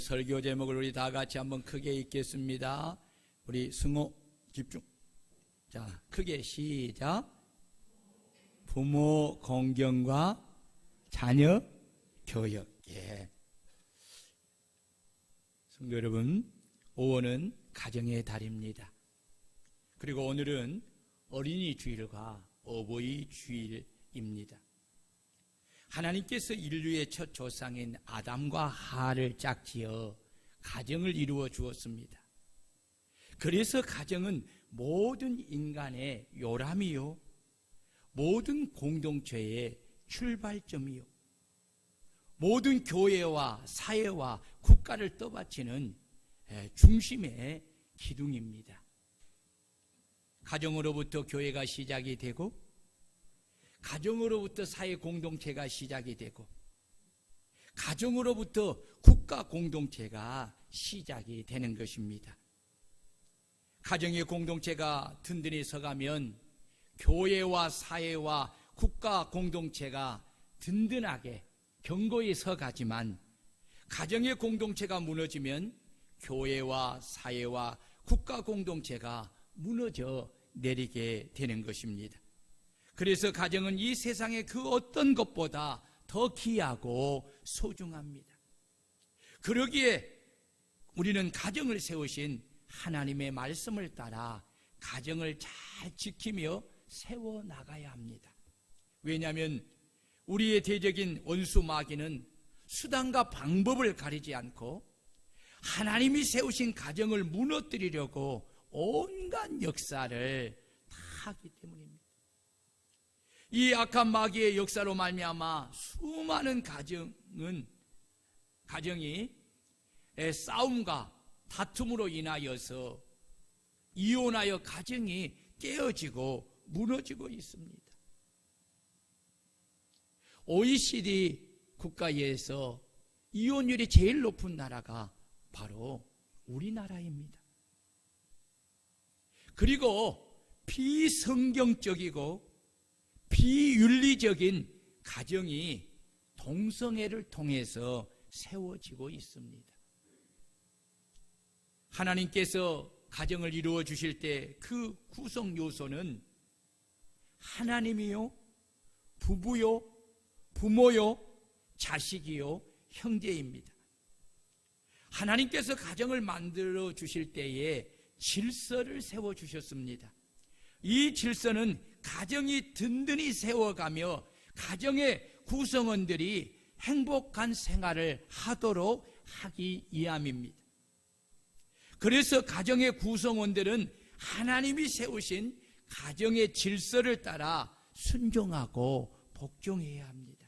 설교 제목을 우리 다 같이 한번 크게 읽겠습니다. 우리 승호 집중. 자, 크게 시작. 부모 공경과 자녀 교육. 예. 성도 여러분, 5월은 가정의 달입니다. 그리고 오늘은 어린이 주일과 어버이 주일입니다. 하나님께서 인류의 첫 조상인 아담과 하와를 짝지어 가정을 이루어 주었습니다. 그래서 가정은 모든 인간의 요람이요, 모든 공동체의 출발점이요, 모든 교회와 사회와 국가를 떠받치는 중심의 기둥입니다. 가정으로부터 교회가 시작이 되고, 가정으로부터 사회 공동체가 시작이 되고, 가정으로부터 국가 공동체가 시작이 되는 것입니다. 가정의 공동체가 든든히 서가면 교회와 사회와 국가 공동체가 든든하게 견고히 서가지만, 가정의 공동체가 무너지면 교회와 사회와 국가 공동체가 무너져 내리게 되는 것입니다. 그래서 가정은 이 세상의 그 어떤 것보다 더 귀하고 소중합니다. 그러기에 우리는 가정을 세우신 하나님의 말씀을 따라 가정을 잘 지키며 세워나가야 합니다. 왜냐하면 우리의 대적인 원수 마귀는 수단과 방법을 가리지 않고 하나님이 세우신 가정을 무너뜨리려고 온갖 역사를 다 하기 때문입니다. 이 악한 마귀의 역사로 말미암아 수많은 가정이 싸움과 다툼으로 인하여서 이혼하여 가정이 깨어지고 무너지고 있습니다. OECD 국가에서 이혼율이 제일 높은 나라가 바로 우리나라입니다. 그리고 비성경적이고 비윤리적인 가정이 동성애를 통해서 세워지고 있습니다. 하나님께서 가정을 이루어 주실 때 그 구성 요소는 하나님이요, 부부요, 부모요, 자식이요, 형제입니다. 하나님께서 가정을 만들어 주실 때에 질서를 세워 주셨습니다. 이 질서는 가정이 든든히 세워가며 가정의 구성원들이 행복한 생활을 하도록 하기 위함입니다. 그래서 가정의 구성원들은 하나님이 세우신 가정의 질서를 따라 순종하고 복종해야 합니다.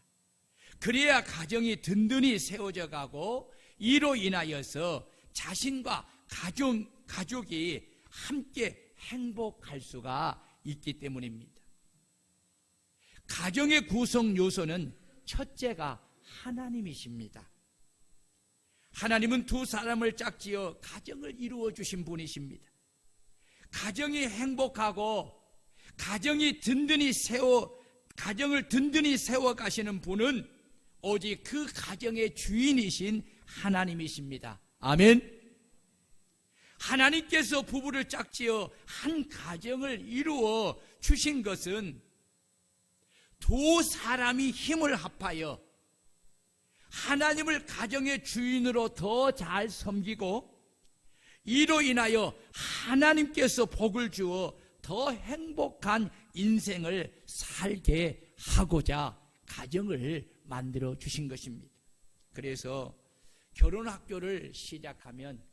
그래야 가정이 든든히 세워져 가고, 이로 인하여서 자신과 가족이 함께 행복할 수가 있기 때문입니다. 가정의 구성 요소는 첫째가 하나님이십니다. 하나님은 두 사람을 짝지어 가정을 이루어 주신 분이십니다. 가정이 행복하고 가정을 든든히 세워 가시는 분은 오직 그 가정의 주인이신 하나님이십니다. 아멘. 하나님께서 부부를 짝지어 한 가정을 이루어 주신 것은 두 사람이 힘을 합하여 하나님을 가정의 주인으로 더 잘 섬기고, 이로 인하여 하나님께서 복을 주어 더 행복한 인생을 살게 하고자 가정을 만들어 주신 것입니다. 그래서 결혼학교를 시작하면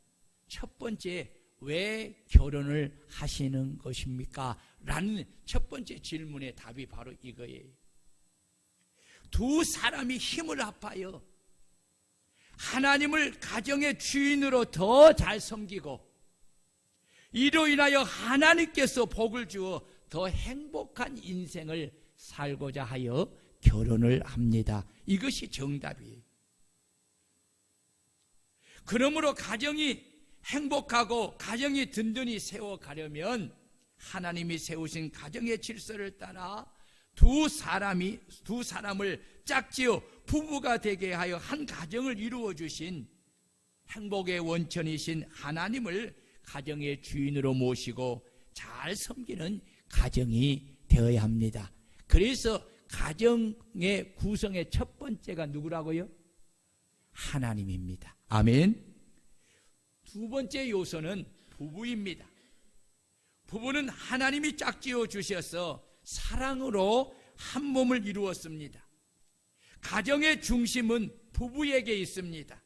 첫 번째, 왜 결혼을 하시는 것입니까? 라는 첫 번째 질문의 답이 바로 이거예요. 두 사람이 힘을 합하여 하나님을 가정의 주인으로 더 잘 섬기고, 이로 인하여 하나님께서 복을 주어 더 행복한 인생을 살고자 하여 결혼을 합니다. 이것이 정답이에요. 그러므로 가정이 행복하고 가정이 든든히 세워가려면 하나님이 세우신 가정의 질서를 따라 두 사람을 짝지어 부부가 되게 하여 한 가정을 이루어 주신 행복의 원천이신 하나님을 가정의 주인으로 모시고 잘 섬기는 가정이 되어야 합니다. 그래서 가정의 구성의 첫 번째가 누구라고요? 하나님입니다. 아멘. 두 번째 요소는 부부입니다. 부부는 하나님이 짝지어 주셔서 사랑으로 한 몸을 이루었습니다. 가정의 중심은 부부에게 있습니다.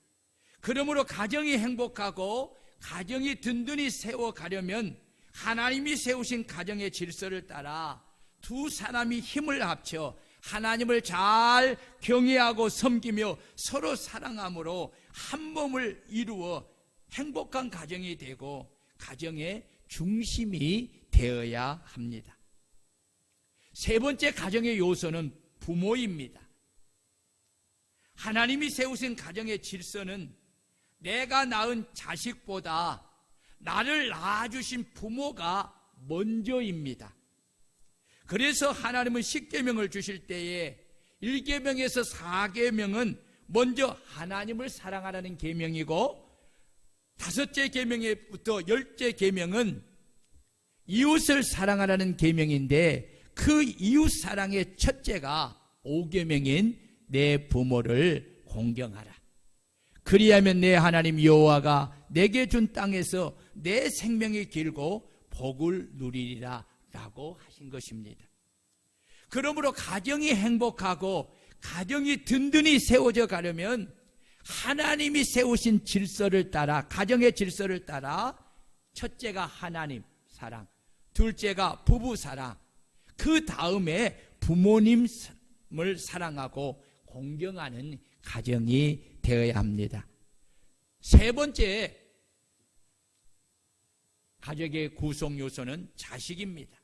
그러므로 가정이 행복하고 가정이 든든히 세워가려면 하나님이 세우신 가정의 질서를 따라 두 사람이 힘을 합쳐 하나님을 잘 경외하고 섬기며 서로 사랑함으로 한 몸을 이루어 행복한 가정이 되고 가정의 중심이 되어야 합니다. 세 번째 가정의 요소는 부모입니다. 하나님이 세우신 가정의 질서는 내가 낳은 자식보다 나를 낳아주신 부모가 먼저입니다. 그래서 하나님은 10계명을 주실 때에 1계명에서 4계명은 먼저 하나님을 사랑하라는 계명이고 5째 계명부터 10째 계명은 이웃을 사랑하라는 계명인데 그 이웃 사랑의 첫째가 5계명인 내 부모를 공경하라. 그리하면 내 하나님 여호와가 내게 준 땅에서 내 생명이 길고 복을 누리리라 라고 하신 것입니다. 그러므로 가정이 행복하고 가정이 든든히 세워져 가려면 하나님이 세우신 질서를 따라 가정의 질서를 따라 첫째가 하나님 사랑, 둘째가 부부 사랑, 그 다음에 부모님을 사랑하고 공경하는 가정이 되어야 합니다. 세 번째 가족의 구성 요소는 자식입니다.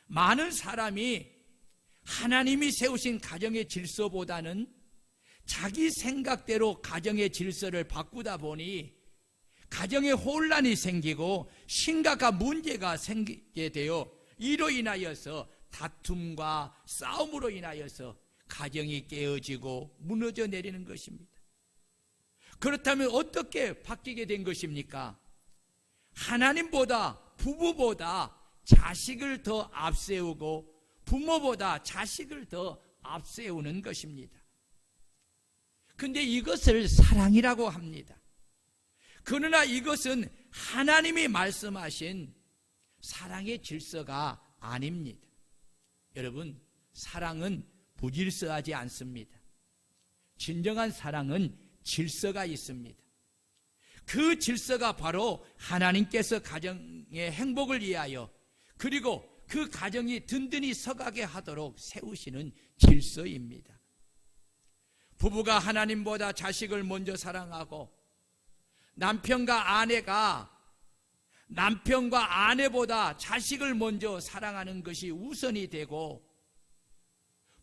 많은 사람이 하나님이 세우신 가정의 질서보다는 자기 생각대로 가정의 질서를 바꾸다 보니 가정에 혼란이 생기고 심각한 문제가 생기게 되어 이로 인하여서 다툼과 싸움으로 인하여서 가정이 깨어지고 무너져 내리는 것입니다. 그렇다면 어떻게 바뀌게 된 것입니까? 하나님보다 부부보다 자식을 더 앞세우고 부모보다 자식을 더 앞세우는 것입니다. 근데 이것을 사랑이라고 합니다. 그러나 이것은 하나님이 말씀하신 사랑의 질서가 아닙니다. 여러분, 사랑은 부질서하지 않습니다. 진정한 사랑은 질서가 있습니다. 그 질서가 바로 하나님께서 가정의 행복을 위하여 그리고 그 가정이 든든히 서가게 하도록 세우시는 질서입니다. 부부가 하나님보다 자식을 먼저 사랑하고 남편과 아내가 남편과 아내보다 자식을 먼저 사랑하는 것이 우선이 되고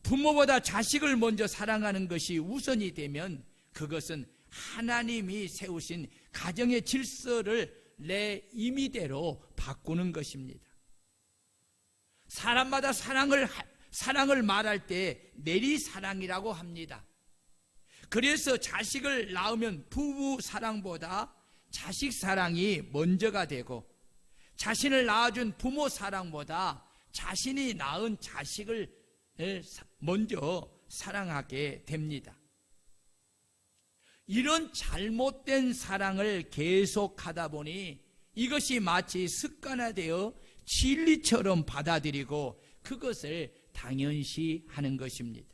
부모보다 자식을 먼저 사랑하는 것이 우선이 되면 그것은 하나님이 세우신 가정의 질서를 내 임의대로 바꾸는 것입니다. 사람마다 사랑을 말할 때 내리사랑이라고 합니다. 그래서 자식을 낳으면 부부 사랑보다 자식 사랑이 먼저가 되고 자신을 낳아준 부모 사랑보다 자신이 낳은 자식을 먼저 사랑하게 됩니다. 이런 잘못된 사랑을 계속하다 보니 이것이 마치 습관화되어 진리처럼 받아들이고 그것을 당연시하는 것입니다.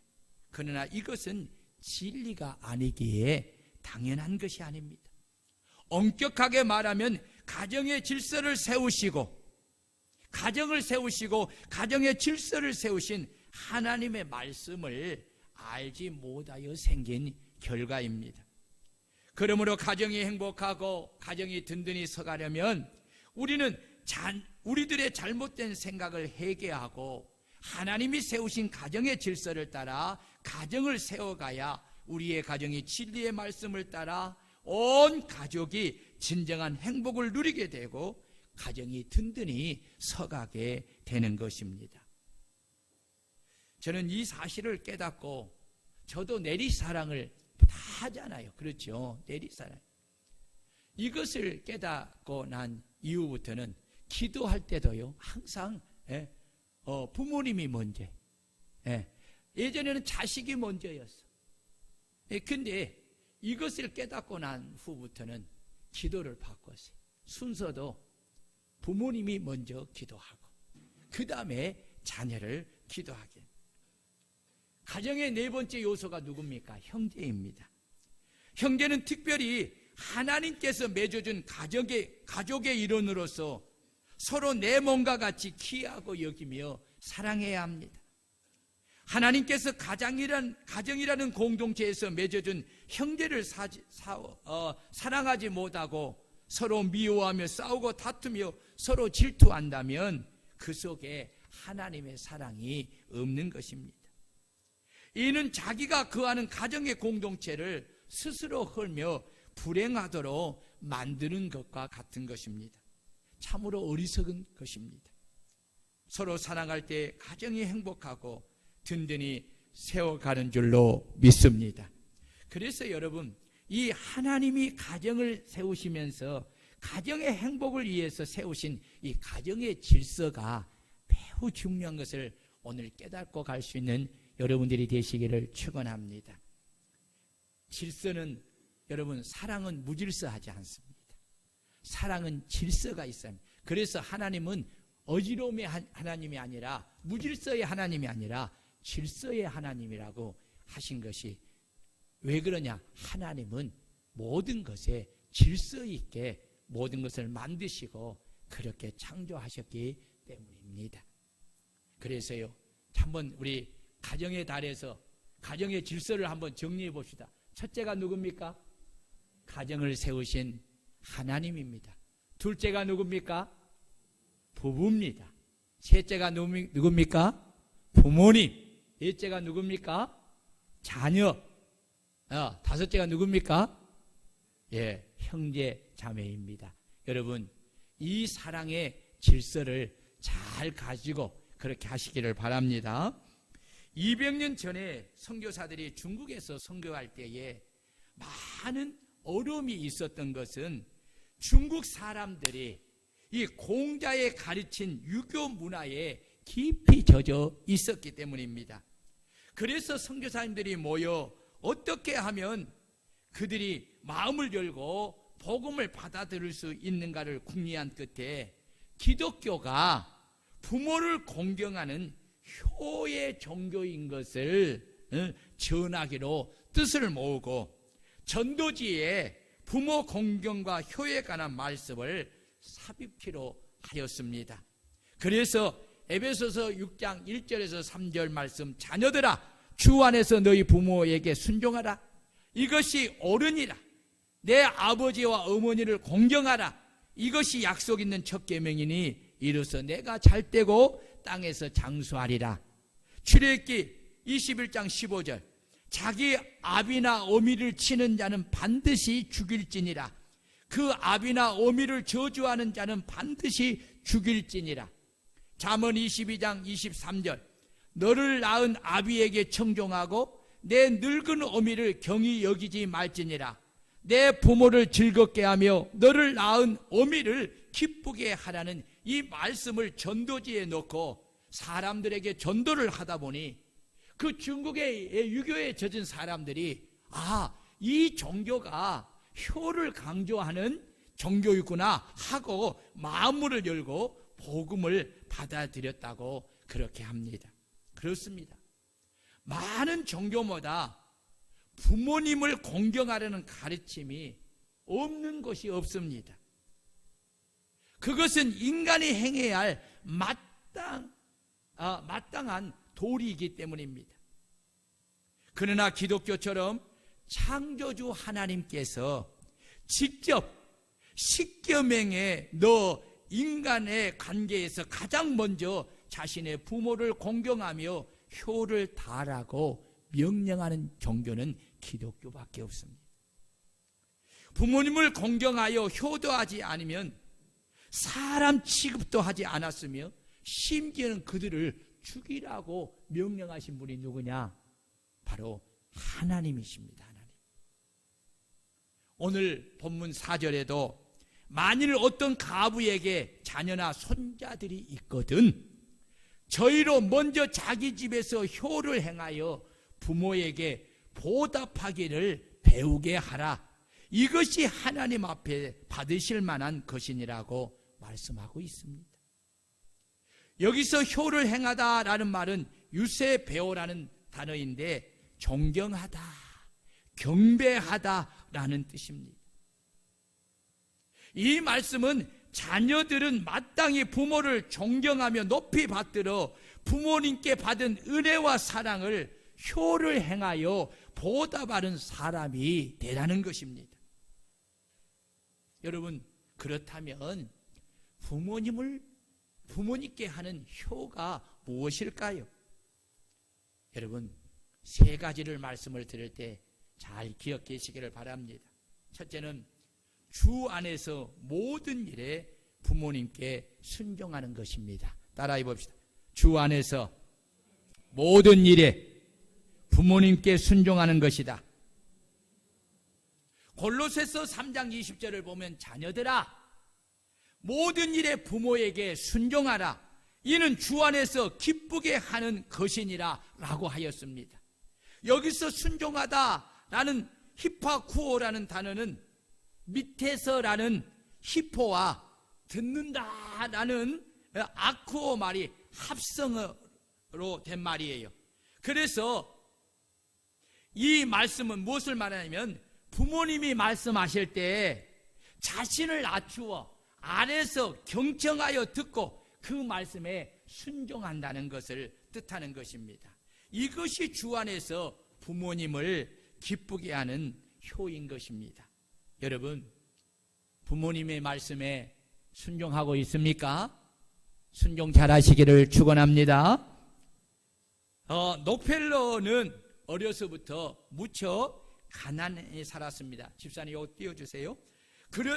그러나 이것은 진리가 아니기에 당연한 것이 아닙니다. 엄격하게 말하면 가정의 질서를 세우시고 가정을 세우시고 가정의 질서를 세우신 하나님의 말씀을 알지 못하여 생긴 결과입니다. 그러므로 가정이 행복하고 가정이 든든히 서가려면 우리는 우리들의 잘못된 생각을 회개하고 하나님이 세우신 가정의 질서를 따라 가정을 세워가야 우리의 가정이 진리의 말씀을 따라 온 가족이 진정한 행복을 누리게 되고 가정이 든든히 서가게 되는 것입니다. 저는 이 사실을 깨닫고 저도 내리사랑을 다 하잖아요. 그렇죠? 내리사랑. 이것을 깨닫고 난 이후부터는 기도할 때도요, 항상 부모님이 먼저. 예전에는 자식이 먼저였어. 근데 이것을 깨닫고 난 후부터는 기도를 바꿨어요. 순서도 부모님이 먼저 기도하고 그 다음에 자녀를 기도하게. 가정의 네 번째 요소가 누굽니까? 형제입니다. 형제는 특별히 하나님께서 맺어준 가족의 일원으로서 서로 내 몸과 같이 귀하고 여기며 사랑해야 합니다. 하나님께서 가정이라는 공동체에서 맺어준 형제를 사랑하지 못하고 서로 미워하며 싸우고 다투며 서로 질투한다면 그 속에 하나님의 사랑이 없는 것입니다. 이는 자기가 거하는 가정의 공동체를 스스로 헐며 불행하도록 만드는 것과 같은 것입니다. 참으로 어리석은 것입니다. 서로 사랑할 때 가정이 행복하고 든든히 세워가는 줄로 믿습니다. 그래서 여러분, 이 하나님이 가정을 세우시면서 가정의 행복을 위해서 세우신 이 가정의 질서가 매우 중요한 것을 오늘 깨닫고 갈 수 있는 여러분들이 되시기를 축원합니다. 질서는, 여러분, 사랑은 무질서하지 않습니다. 사랑은 질서가 있어요. 그래서 하나님은 어지러움의 하나님이 아니라, 무질서의 하나님이 아니라 질서의 하나님이라고 하신 것이 왜 그러냐? 하나님은 모든 것에 질서 있게 모든 것을 만드시고 그렇게 창조하셨기 때문입니다. 그래서요, 한번 우리 가정의 달에서 가정의 질서를 한번 정리해 봅시다. 첫째가 누굽니까? 가정을 세우신 하나님입니다. 둘째가 누굽니까? 부부입니다. 셋째가 누굽니까? 부모님. 넷째가 누굽니까? 자녀. 다섯째가 누굽니까? 형제 자매입니다. 여러분, 이 사랑의 질서를 잘 가지고 그렇게 하시기를 바랍니다. 200년 전에 선교사들이 중국에서 선교할 때에 많은 어려움이 있었던 것은 중국 사람들이 이 공자에 가르친 유교 문화에 깊이 젖어 있었기 때문입니다. 그래서 선교사님들이 모여 어떻게 하면 그들이 마음을 열고 복음을 받아들일 수 있는가를 궁리한 끝에 기독교가 부모를 공경하는 효의 종교인 것을 전하기로 뜻을 모으고 전도지에 부모 공경과 효에 관한 말씀을 삽입키로 하였습니다. 그래서 에베소서 6장 1절에서 3절 말씀, 자녀들아 주 안에서 너희 부모에게 순종하라. 이것이 옳으니라. 내 아버지와 어머니를 공경하라. 이것이 약속 있는 첫 계명이니 이로써 내가 잘되고 땅에서 장수하리라. 출애굽기 21장 15절, 자기 아비나 어미를 치는 자는 반드시 죽일지니라. 그 아비나 어미를 저주하는 자는 반드시 죽일지니라. 잠언 22장 23절, 너를 낳은 아비에게 청종하고 내 늙은 어미를 경히 여기지 말지니라. 내 부모를 즐겁게 하며 너를 낳은 어미를 기쁘게 하라는 이 말씀을 전도지에 놓고 사람들에게 전도를 하다 보니 그 중국의 유교에 젖은 사람들이 이 종교가 효를 강조하는 종교이구나 하고 마음을 열고 복음을 받아들였다고 그렇게 합니다. 그렇습니다. 많은 종교마다 부모님을 공경하려는 가르침이 없는 것이 없습니다. 그것은 인간이 행해야 할 마땅한 도리이기 때문입니다. 그러나 기독교처럼 창조주 하나님께서 직접 십계명에 너 인간의 관계에서 가장 먼저 자신의 부모를 공경하며 효를 다하라고 명령하는 종교는 기독교밖에 없습니다. 부모님을 공경하여 효도하지 않으면 사람 취급도 하지 않았으며 심지어는 그들을 죽이라고 명령하신 분이 누구냐? 바로 하나님이십니다. 하나님. 오늘 본문 4절에도 만일 어떤 가부에게 자녀나 손자들이 있거든 저희로 먼저 자기 집에서 효를 행하여 부모에게 보답하기를 배우게 하라. 이것이 하나님 앞에 받으실 만한 것이니라고 말씀하고 있습니다. 여기서 효를 행하다라는 말은 유세배오라는 단어인데 존경하다, 경배하다라는 뜻입니다. 이 말씀은 자녀들은 마땅히 부모를 존경하며 높이 받들어 부모님께 받은 은혜와 사랑을 효를 행하여 보답하는 사람이 되라는 것입니다. 여러분, 그렇다면 부모님께 하는 효가 무엇일까요? 여러분, 세 가지를 말씀을 드릴 때 잘 기억해 계시기를 바랍니다. 첫째는 주 안에서 모든 일에 부모님께 순종하는 것입니다. 따라해 봅시다. 주 안에서 모든 일에 부모님께 순종하는 것이다. 골로새서 3장 20절을 보면 자녀들아 모든 일에 부모에게 순종하라. 이는 주 안에서 기쁘게 하는 것이니라 라고 하였습니다. 여기서 순종하다라는 히파쿠오라는 단어는 밑에서라는 히포와 듣는다라는 아쿠오 말이 합성어로 된 말이에요. 그래서 이 말씀은 무엇을 말하냐면 부모님이 말씀하실 때 자신을 낮추어 아래서 경청하여 듣고 그 말씀에 순종한다는 것을 뜻하는 것입니다. 이것이 주 안에서 부모님을 기쁘게 하는 효인 것입니다. 여러분, 부모님의 말씀에 순종하고 있습니까? 순종 잘하시기를 축원합니다. 록펠러는 어려서부터 무척 가난에 살았습니다. 집사님 이거 띄워주세요.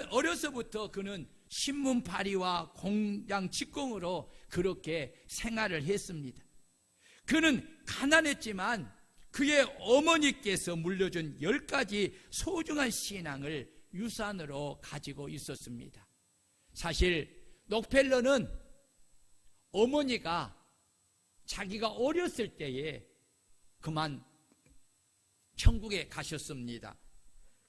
어려서부터 그는 신문파리와 공장 직공으로 그렇게 생활을 했습니다. 그는 가난했지만 그의 어머니께서 물려준 10가지 소중한 신앙을 유산으로 가지고 있었습니다. 사실 록펠러는 어머니가 자기가 어렸을 때에 그만 천국에 가셨습니다.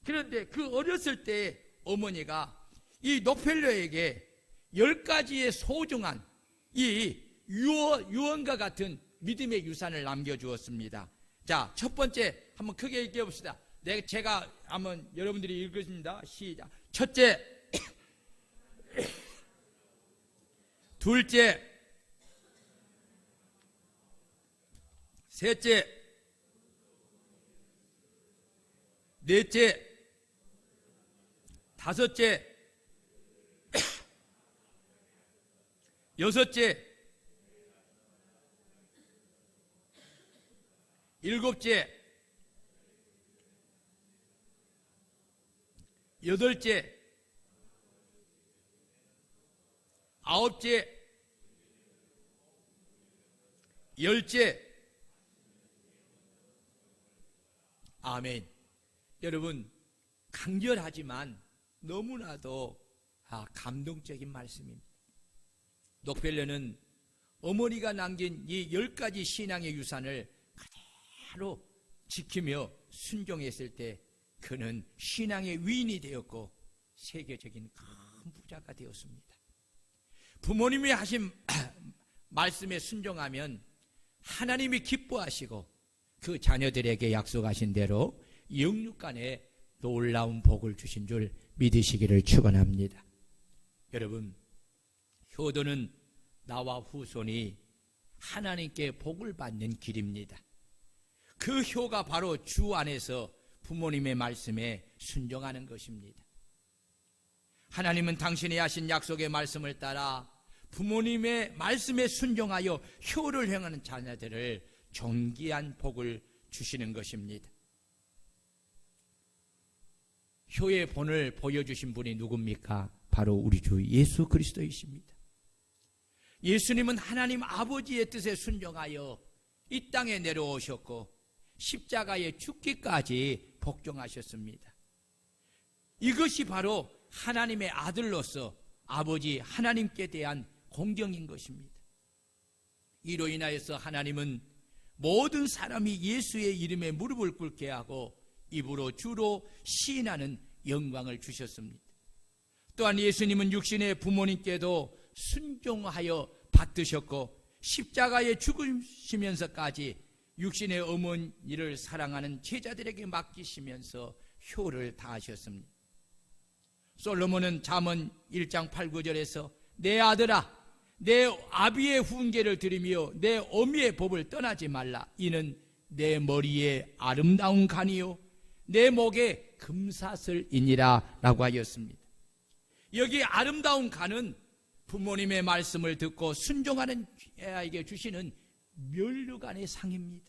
그런데 그 어렸을 때 어머니가 이 록펠러에게 10가지의 소중한 이 유언과 같은 믿음의 유산을 남겨주었습니다. 자, 첫 번째 한번 크게 얘기해 봅시다. 제가 한번 여러분들이 읽으십니다. 시작. 첫째, 둘째, 셋째, 넷째, 다섯째, 여섯째, 일곱째, 여덟째, 아홉째, 열째. 아멘. 여러분, 간결하지만 너무나도 감동적인 말씀입니다. 록펠러는 어머니가 남긴 이 10가지 신앙의 유산을 그대로 지키며 순종했을 때 그는 신앙의 위인이 되었고 세계적인 큰 부자가 되었습니다. 부모님이 하신 말씀에 순종하면 하나님이 기뻐하시고 그 자녀들에게 약속하신 대로 영육간에 놀라운 복을 주신 줄 믿으시기를 축원합니다. 여러분, 효도는 나와 후손이 하나님께 복을 받는 길입니다. 그 효가 바로 주 안에서 부모님의 말씀에 순종하는 것입니다. 하나님은 당신이 하신 약속의 말씀을 따라 부모님의 말씀에 순종하여 효를 행하는 자녀들을 존귀한 복을 주시는 것입니다. 효의 본을 보여주신 분이 누굽니까? 바로 우리 주 예수 그리스도이십니다. 예수님은 하나님 아버지의 뜻에 순종하여 이 땅에 내려오셨고 십자가에 죽기까지 복종하셨습니다. 이것이 바로 하나님의 아들로서 아버지 하나님께 대한 공경인 것입니다. 이로 인하여서 하나님은 모든 사람이 예수의 이름에 무릎을 꿇게 하고 입으로 주로 시인하는 영광을 주셨습니다. 또한 예수님은 육신의 부모님께도 순종하여 받드셨고 십자가에 죽으시면서까지 육신의 어머니를 사랑하는 제자들에게 맡기시면서 효를 다하셨습니다. 솔로몬은 잠언 1장 8, 9절에서 내 아들아 내 아비의 훈계를 들으며 내 어미의 법을 떠나지 말라. 이는 내 머리에 아름다운 간이요 내 목에 금사슬이니라 라고 하였습니다. 여기 아름다운 간은 부모님의 말씀을 듣고 순종하는 자에게 주시는 면류관의 상입니다.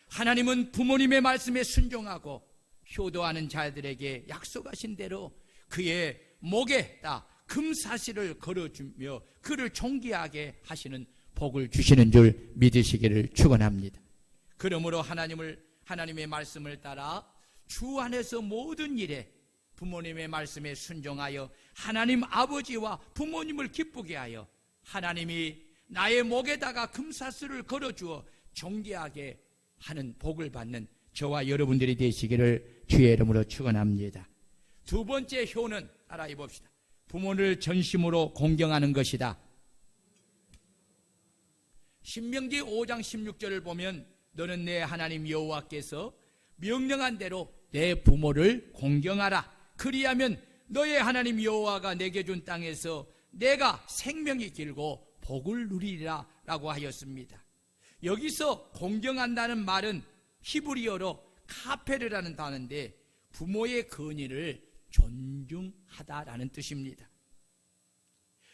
하나님은 부모님의 말씀에 순종하고 효도하는 자들에게 약속하신 대로 그의 목에다 금사슬을 걸어주며 그를 존귀하게 하시는 복을 주시는 줄 믿으시기를 축원합니다. 그러므로 하나님의 말씀을 따라 주 안에서 모든 일에 부모님의 말씀에 순종하여 하나님 아버지와 부모님을 기쁘게 하여 하나님이 나의 목에다가 금사슬을 걸어주어 존귀하게 하는 복을 받는 저와 여러분들이 되시기를 주의 이름으로 축원합니다. 두 번째 효는 따라해 봅시다. 부모를 전심으로 공경하는 것이다. 신명기 5장 16절을 보면 너는 내 하나님 여호와께서 명령한 대로 내 부모를 공경하라. 그리하면 너의 하나님 여호와가 내게 준 땅에서 내가 생명이 길고 복을 누리리라 라고 하였습니다. 여기서 공경한다는 말은 히브리어로 카페르라는 단어인데 부모의 권위를 존중하다라는 뜻입니다.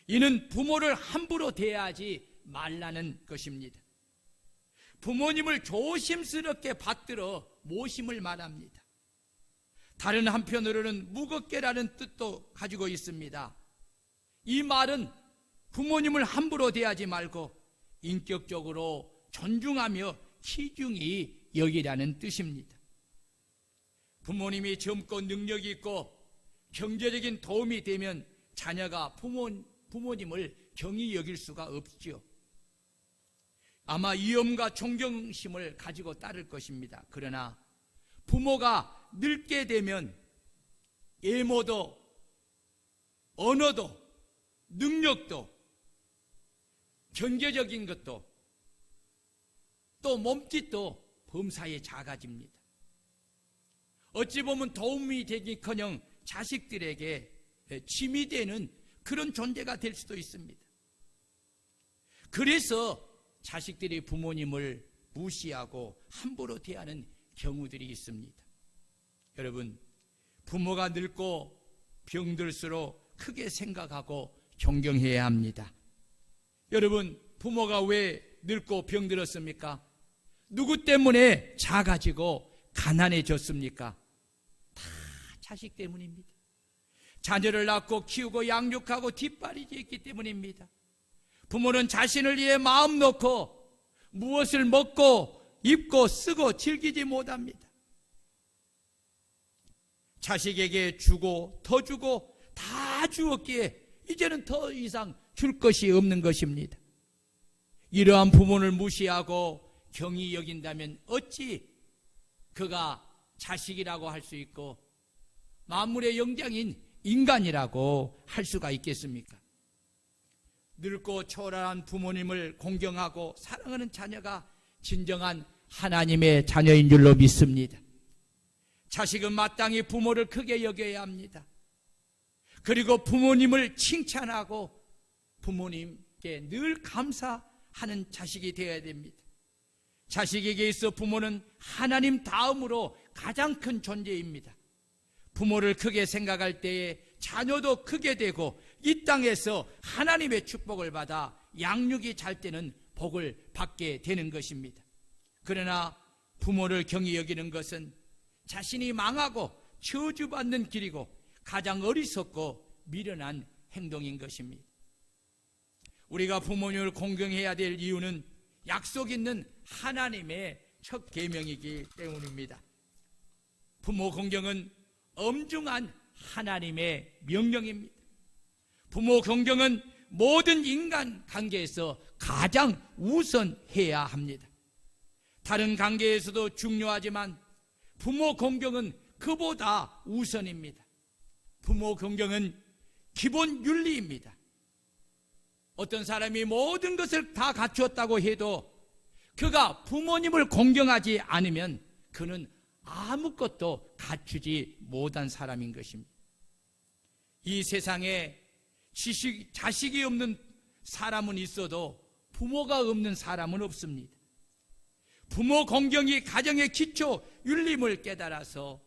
이는 부모를 함부로 대하지 말라는 것입니다. 부모님을 조심스럽게 받들어 모심을 말합니다. 다른 한편으로는 무겁게라는 뜻도 가지고 있습니다. 이 말은 부모님을 함부로 대하지 말고 인격적으로 존중하며 희중히 여기라는 뜻입니다. 부모님이 젊고 능력이 있고 경제적인 도움이 되면 자녀가 부모님을 경히 여길 수가 없죠. 아마 위엄과 존경심을 가지고 따를 것입니다. 그러나 부모가 늙게 되면 외모도 언어도 능력도 경제적인 것도 또 몸짓도 범사에 작아집니다. 어찌 보면 도움이 되기커녕 자식들에게 짐이 되는 그런 존재가 될 수도 있습니다. 그래서 자식들이 부모님을 무시하고 함부로 대하는 경우들이 있습니다. 여러분, 부모가 늙고 병들수록 크게 생각하고 존경해야 합니다. 여러분, 부모가 왜 늙고 병들었습니까? 누구 때문에 작아지고 가난해졌습니까? 다 자식 때문입니다. 자녀를 낳고 키우고 양육하고 뒷바라지했기 때문입니다. 부모는 자신을 위해 마음 놓고 무엇을 먹고 입고 쓰고 즐기지 못합니다. 자식에게 주고 더 주고 다 주었기에 이제는 더 이상 줄 것이 없는 것입니다. 이러한 부모를 무시하고 경히 여긴다면 어찌 그가 자식이라고 할 수 있고 만물의 영장인 인간이라고 할 수가 있겠습니까? 늙고 초라한 부모님을 공경하고 사랑하는 자녀가 진정한 하나님의 자녀인 줄로 믿습니다. 자식은 마땅히 부모를 크게 여겨야 합니다. 그리고 부모님을 칭찬하고 부모님께 늘 감사하는 자식이 되어야 됩니다. 자식에게 있어 부모는 하나님 다음으로 가장 큰 존재입니다. 부모를 크게 생각할 때에 자녀도 크게 되고 이 땅에서 하나님의 축복을 받아 양육이 잘 되는 복을 받게 되는 것입니다. 그러나 부모를 경히 여기는 것은 자신이 망하고 저주받는 길이고 가장 어리석고 미련한 행동인 것입니다. 우리가 부모님을 공경해야 될 이유는 약속 있는 하나님의 첫 계명이기 때문입니다. 부모 공경은 엄중한 하나님의 명령입니다. 부모 공경은 모든 인간 관계에서 가장 우선해야 합니다. 다른 관계에서도 중요하지만 부모 공경은 그보다 우선입니다. 부모 공경은 기본 윤리입니다. 어떤 사람이 모든 것을 다 갖추었다고 해도 그가 부모님을 공경하지 않으면 그는 아무것도 갖추지 못한 사람인 것입니다. 이 세상에 자식이 없는 사람은 있어도 부모가 없는 사람은 없습니다. 부모 공경이 가정의 기초 윤림을 깨달아서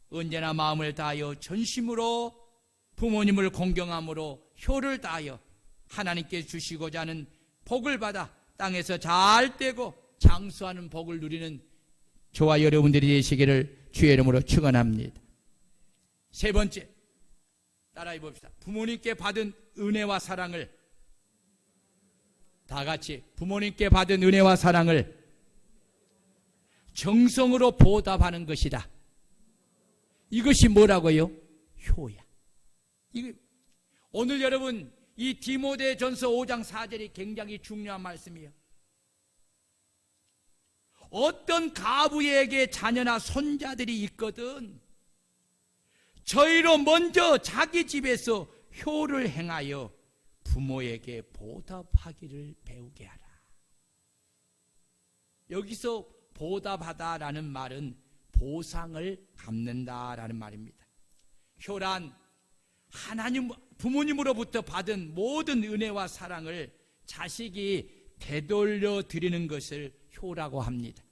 언제나 마음을 다하여 전심으로 부모님을 공경함으로 효를 다하여 하나님께 주시고자 하는 복을 받아 땅에서 잘 되고 장수하는 복을 누리는 저와 여러분들이 되시기를 주의 이름으로 축원합니다. 세 번째, 따라해 봅시다. 부모님께 받은 은혜와 사랑을, 다 같이 부모님께 받은 은혜와 사랑을 정성으로 보답하는 것이다. 이것이 뭐라고요? 효야. 오늘 여러분 이 디모데전서 5장 4절이 굉장히 중요한 말씀이에요. 어떤 가부에게 자녀나 손자들이 있거든 저희로 먼저 자기 집에서 효를 행하여 부모에게 보답하기를 배우게 하라. 여기서 보답하다라는 말은 보상을 갚는다라는 말입니다. 효란 부모님으로부터 받은 모든 은혜와 사랑을 자식이 되돌려 드리는 것을 효라고 합니다.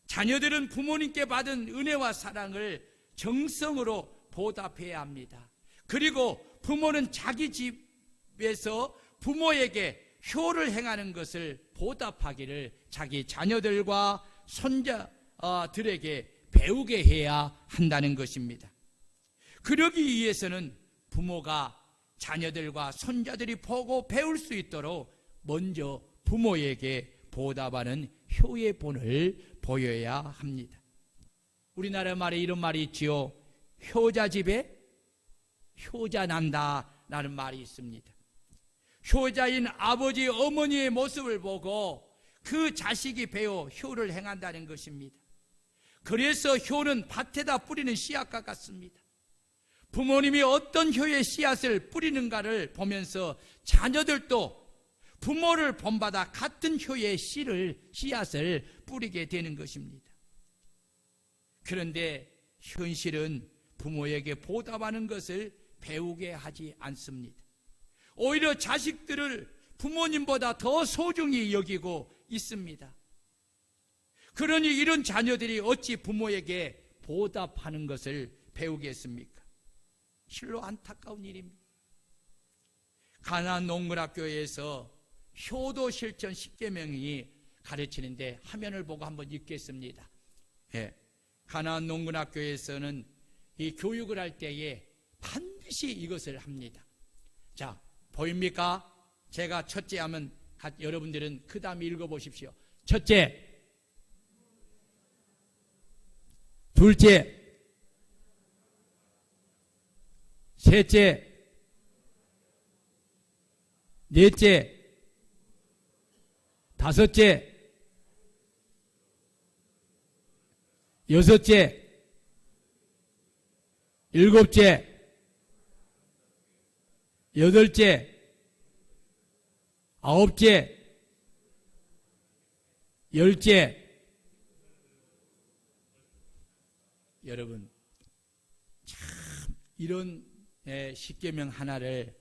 자녀들은 부모님께 받은 은혜와 사랑을 정성으로 보답해야 합니다. 그리고 부모는 자기 집에서 부모에게 효를 행하는 것을 보답하기를 자기 자녀들과 손자들에게 배우게 해야 한다는 것입니다. 그러기 위해서는 부모가 자녀들과 손자들이 보고 배울 수 있도록 먼저 부모에게 보답하는 효의 본을 보여야 합니다. 우리나라 말에 이런 말이 있지요. 효자 집에 효자 난다라는 말이 있습니다. 효자인 아버지 어머니의 모습을 보고 그 자식이 배워 효를 행한다는 것입니다. 그래서 효는 밭에다 뿌리는 씨앗과 같습니다. 부모님이 어떤 효의 씨앗을 뿌리는가를 보면서 자녀들도 부모를 본받아 같은 효의 씨앗을 뿌리게 되는 것입니다. 그런데 현실은 부모에게 보답하는 것을 배우게 하지 않습니다. 오히려 자식들을 부모님보다 더 소중히 여기고 있습니다. 그러니 이런 자녀들이 어찌 부모에게 보답하는 것을 배우겠습니까? 실로 안타까운 일입니다. 가나안 농문학교에서 효도 실천 10계명이 가르치는데 화면을 보고 한번 읽겠습니다. 가나안 농문학교에서는 이 교육을 할 때에 반드시 이것을 합니다. 자, 보입니까? 제가 첫째 하면 여러분들은 그 다음에 읽어보십시오. 첫째, 둘째, 셋째, 넷째, 다섯째, 여섯째, 일곱째, 여덟째, 아홉째, 열째. 여러분 참 이런 십계명 하나를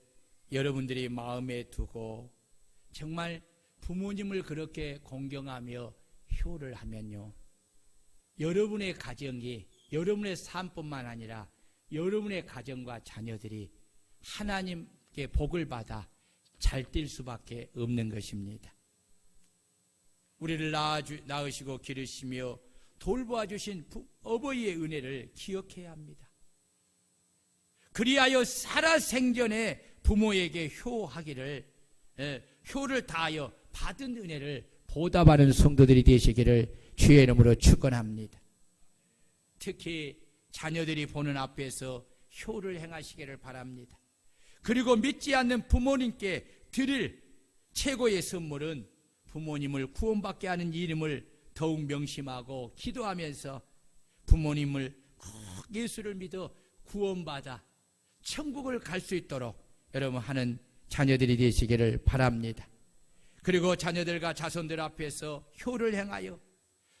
여러분들이 마음에 두고 정말 부모님을 그렇게 공경하며 효를 하면요, 여러분의 가정이, 여러분의 삶뿐만 아니라 여러분의 가정과 자녀들이 하나님께 복을 받아 잘 뛸 수밖에 없는 것입니다. 우리를 낳으시고 기르시며 돌보아 주신 어버이의 은혜를 기억해야 합니다. 그리하여 살아생전에 부모에게 효를 다하여 받은 은혜를 보답하는 성도들이 되시기를 주의 이름으로 축원합니다. 특히 자녀들이 보는 앞에서 효를 행하시기를 바랍니다. 그리고 믿지 않는 부모님께 드릴 최고의 선물은 부모님을 구원받게 하는 이름을 더욱 명심하고 기도하면서 부모님을 꼭 예수를 믿어 구원받아 천국을 갈 수 있도록 여러분 하는 자녀들이 되시기를 바랍니다. 그리고 자녀들과 자손들 앞에서 효를 행하여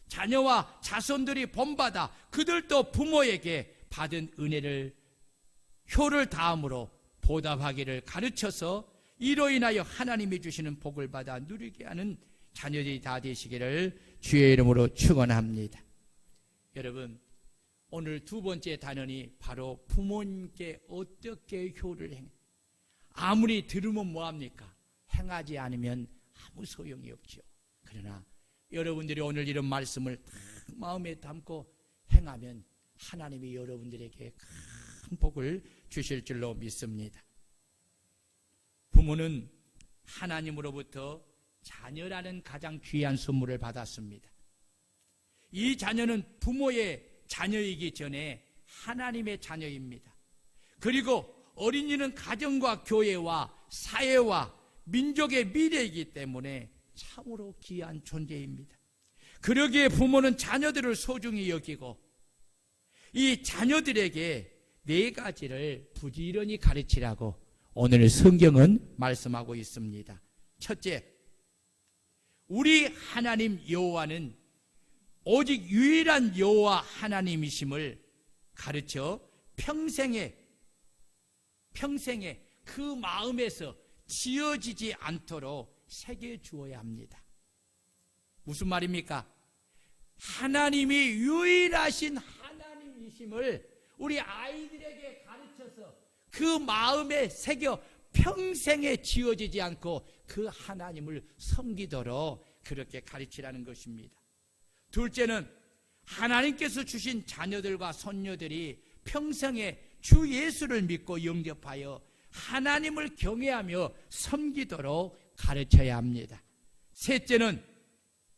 자녀와 자손들이 본받아 그들도 부모에게 받은 은혜를 효를 다함으로 보답하기를 가르쳐서 이로 인하여 하나님이 주시는 복을 받아 누리게 하는 자녀들이 다 되시기를 주의 이름으로 축원합니다. 여러분, 오늘 두 번째 단원이 바로 부모님께 어떻게 효를 행해. 아무리 들으면 뭐합니까? 행하지 않으면 아무 소용이 없죠. 그러나 여러분들이 오늘 이런 말씀을 딱 마음에 담고 행하면 하나님이 여러분들에게 큰 복을 주실 줄로 믿습니다. 부모는 하나님으로부터 자녀라는 가장 귀한 선물을 받았습니다. 이 자녀는 부모의 자녀이기 전에 하나님의 자녀입니다. 그리고 어린이는 가정과 교회와 사회와 민족의 미래이기 때문에 참으로 귀한 존재입니다. 그러기에 부모는 자녀들을 소중히 여기고 이 자녀들에게 네 가지를 부지런히 가르치라고 오늘 성경은 말씀하고 있습니다. 첫째, 우리 하나님 여호와는 오직 유일한 여호와 하나님이심을 가르쳐 평생에 그 마음에서 지어지지 않도록 새겨 주어야 합니다. 무슨 말입니까? 하나님이 유일하신 하나님이심을 우리 아이들에게 가르쳐서 그 마음에 새겨 평생에 지어지지 않고 그 하나님을 섬기도록 그렇게 가르치라는 것입니다. 둘째는 하나님께서 주신 자녀들과 손녀들이 평생에 주 예수를 믿고 영접하여 하나님을 경외하며 섬기도록 가르쳐야 합니다. 셋째는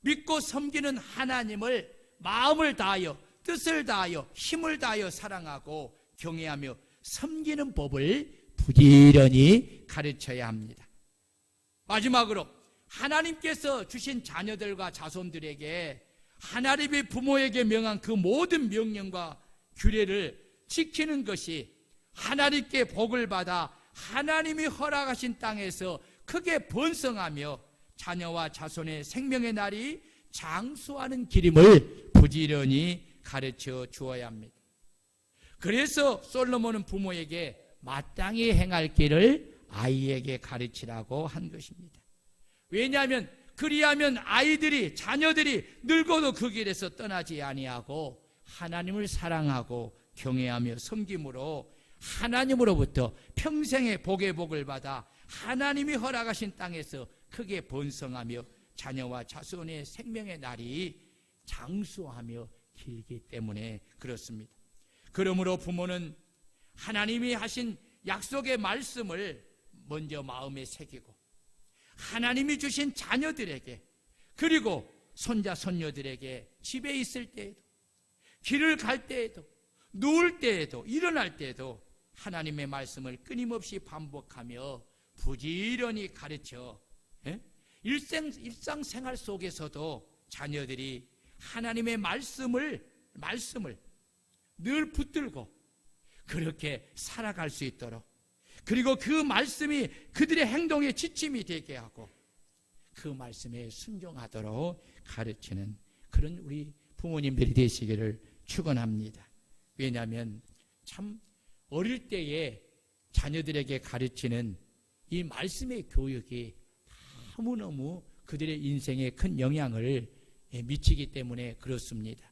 믿고 섬기는 하나님을 마음을 다하여 뜻을 다하여 힘을 다하여 사랑하고 경외하며 섬기는 법을 부지런히 가르쳐야 합니다. 마지막으로 하나님께서 주신 자녀들과 자손들에게 하나님이 부모에게 명한 그 모든 명령과 규례를 지키는 것이 하나님께 복을 받아 하나님이 허락하신 땅에서 크게 번성하며 자녀와 자손의 생명의 날이 장수하는 길임을 부지런히 가르쳐 주어야 합니다. 그래서 솔로몬은 부모에게 마땅히 행할 길을 아이에게 가르치라고 한 것입니다. 왜냐하면 그리하면 아이들이 자녀들이 늙어도 그 길에서 떠나지 아니하고 하나님을 사랑하고 경외하며 섬김으로 하나님으로부터 평생의 복의 복을 받아 하나님이 허락하신 땅에서 크게 번성하며 자녀와 자손의 생명의 날이 장수하며 길기 때문에 그렇습니다. 그러므로 부모는 하나님이 하신 약속의 말씀을 먼저 마음에 새기고 하나님이 주신 자녀들에게 그리고 손자 손녀들에게 집에 있을 때에도 길을 갈 때에도 누울 때에도 일어날 때에도 하나님의 말씀을 끊임없이 반복하며 부지런히 가르쳐 일상생활 속에서도 자녀들이 하나님의 말씀을 늘 붙들고 그렇게 살아갈 수 있도록 그리고 그 말씀이 그들의 행동의 지침이 되게 하고 그 말씀에 순종하도록 가르치는 그런 우리 부모님들이 되시기를 축원합니다. 왜냐하면 참 어릴 때에 자녀들에게 가르치는 이 말씀의 교육이 너무너무 그들의 인생에 큰 영향을 미치기 때문에 그렇습니다.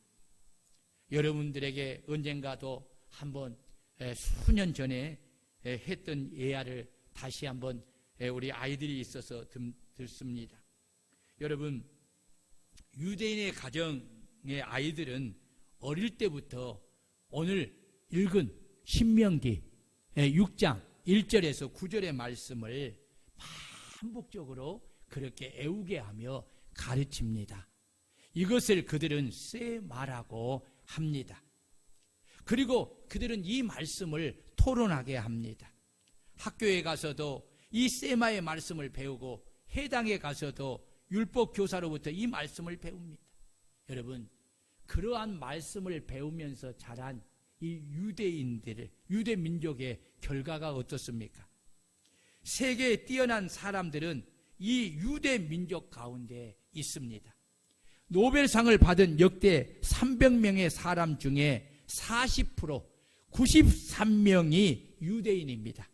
여러분들에게 언젠가도 한번 수년 전에 했던 예화를 다시 한번 우리 아이들이 있어서 듣습니다. 여러분, 유대인의 가정의 아이들은 어릴 때부터 오늘 읽은 신명기 6장 1절에서 9절의 말씀을 반복적으로 그렇게 애우게 하며 가르칩니다. 이것을 그들은 쇠마라고 합니다. 그리고 그들은 이 말씀을 토론하게 합니다. 학교에 가서도 이 세마의 말씀을 배우고 해당에 가서도 율법 교사로부터 이 말씀을 배웁니다. 여러분, 그러한 말씀을 배우면서 자란 이 유대인들의, 유대 민족의 결과가 어떻습니까? 세계에 뛰어난 사람들은 이 유대 민족 가운데 있습니다. 노벨상을 받은 역대 300명의 사람 중에 40%, 93명이 유대인입니다.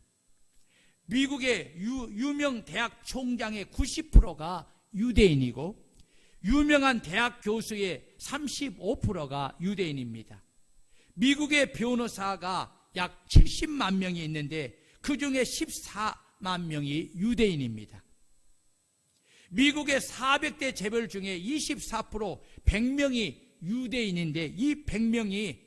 미국의 유명 대학 총장의 90%가 유대인이고 유명한 대학 교수의 35%가 유대인입니다. 미국의 변호사가 약 70만 명이 있는데 그 중에 14만 명이 유대인입니다. 미국의 400대 재벌 중에 24%, 100명이 유대인인데 이 100명이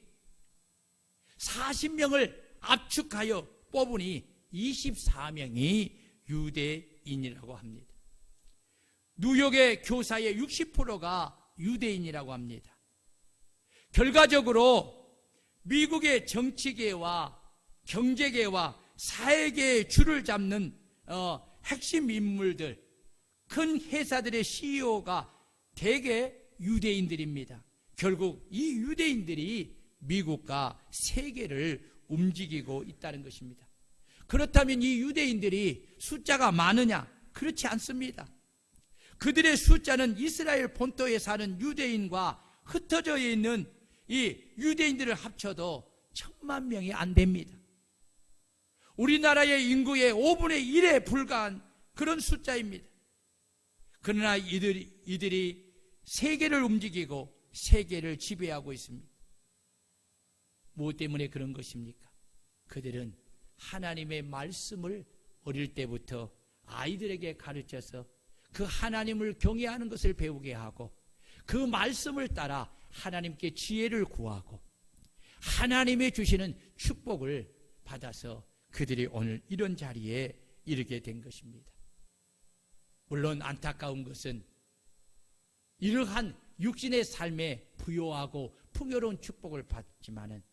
40명을 압축하여 뽑으니 24명이 유대인이라고 합니다. 뉴욕의 교사의 60%가 유대인이라고 합니다. 결과적으로 미국의 정치계와 경제계와 사회계의 줄을 잡는 핵심 인물들, 큰 회사들의 CEO가 대개 유대인들입니다. 결국 이 유대인들이 미국과 세계를 움직이고 있다는 것입니다. 그렇다면 이 유대인들이 숫자가 많으냐? 그렇지 않습니다. 그들의 숫자는 이스라엘 본토에 사는 유대인과 흩어져 있는 이 유대인들을 합쳐도 1000만 명이 안 됩니다. 우리나라의 인구의 5분의 1에 불과한 그런 숫자입니다. 그러나 이들이 세계를 움직이고 세계를 지배하고 있습니다. 무엇 때문에 그런 것입니까? 그들은 하나님의 말씀을 어릴 때부터 아이들에게 가르쳐서 그 하나님을 경외하는 것을 배우게 하고 그 말씀을 따라 하나님께 지혜를 구하고 하나님의 주시는 축복을 받아서 그들이 오늘 이런 자리에 이르게 된 것입니다. 물론 안타까운 것은 이러한 육신의 삶에 부요하고 풍요로운 축복을 받지만은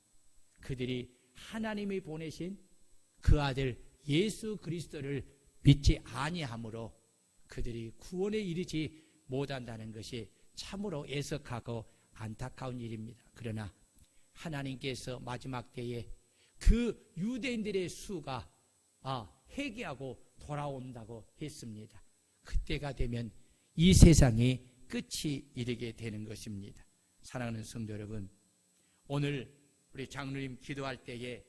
그들이 하나님이 보내신 그 아들 예수 그리스도를 믿지 아니함으로 그들이 구원에 이르지 못한다는 것이 참으로 애석하고 안타까운 일입니다. 그러나 하나님께서 마지막 때에 그 유대인들의 수가 회개하고 돌아온다고 했습니다. 그때가 되면 이 세상이 끝이 이르게 되는 것입니다. 사랑하는 성도 여러분, 오늘 우리 장로님 기도할 때에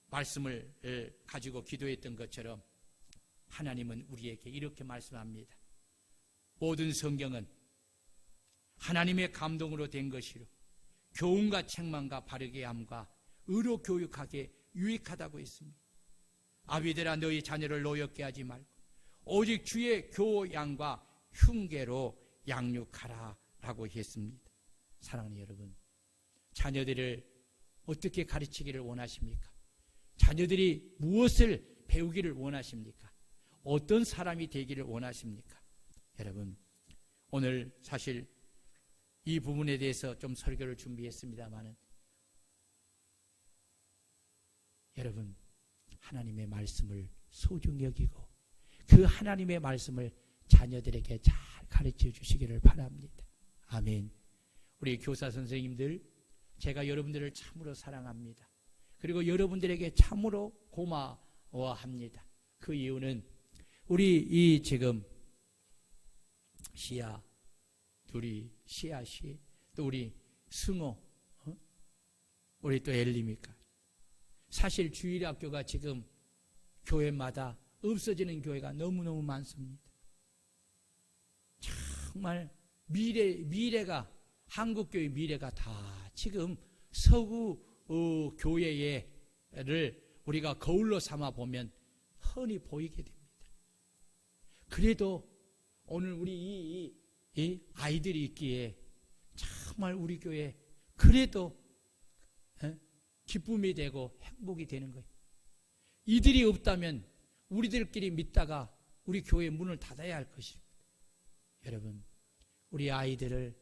말씀을 가지고 기도했던 것처럼 하나님은 우리에게 이렇게 말씀합니다. 모든 성경은 하나님의 감동으로 된 것이로 교훈과 책망과 바르게 함과 의로 교육하게 유익하다고 했습니다. 아비들아 너희 자녀를 노엽게 하지 말고 오직 주의 교양과 흉계로 양육하라 라고 했습니다. 사랑하는 여러분, 자녀들을 어떻게 가르치기를 원하십니까? 자녀들이 무엇을 배우기를 원하십니까? 어떤 사람이 되기를 원하십니까? 여러분, 오늘 사실 이 부분에 대해서 좀 설교를 준비했습니다마는 여러분, 하나님의 말씀을 소중히 여기고 그 하나님의 말씀을 자녀들에게 잘 가르쳐 주시기를 바랍니다. 아멘. 우리 교사 선생님들, 제가 여러분들을 참으로 사랑합니다. 그리고 여러분들에게 참으로 고마워합니다. 그 이유는 우리 이 지금 시아 둘이 시아씨 또 우리 승호 우리 또 엘리미까 사실 주일학교가 지금 교회마다 없어지는 교회가 너무너무 많습니다. 정말 미래가 한국교회 미래가 다 지금 서구 교회를 우리가 거울로 삼아 보면 흔히 보이게 됩니다. 그래도 오늘 우리 이 아이들이 있기에 정말 우리 교회 그래도 기쁨이 되고 행복이 되는 거예요. 이들이 없다면 우리들끼리 믿다가 우리 교회 문을 닫아야 할 것입니다. 여러분, 우리 아이들을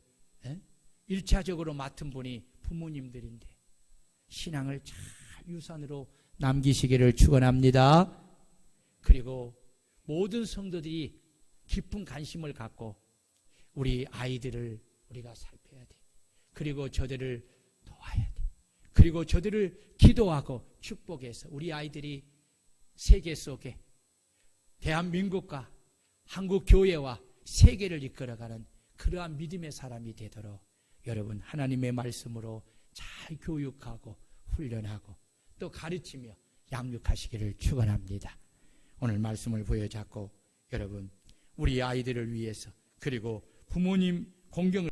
1차적으로 맡은 분이 부모님들인데 신앙을 잘 유산으로 남기시기를 축원합니다. 그리고 모든 성도들이 깊은 관심을 갖고 우리 아이들을 우리가 살펴야 돼. 그리고 저들을 도와야 돼. 그리고 저들을 기도하고 축복해서 우리 아이들이 세계 속에 대한민국과 한국 교회와 세계를 이끌어가는 그러한 믿음의 사람이 되도록 여러분 하나님의 말씀으로 잘 교육하고 훈련하고 또 가르치며 양육하시기를 축원합니다. 오늘 말씀을 부여잡고 여러분 우리 아이들을 위해서 그리고 부모님 공경을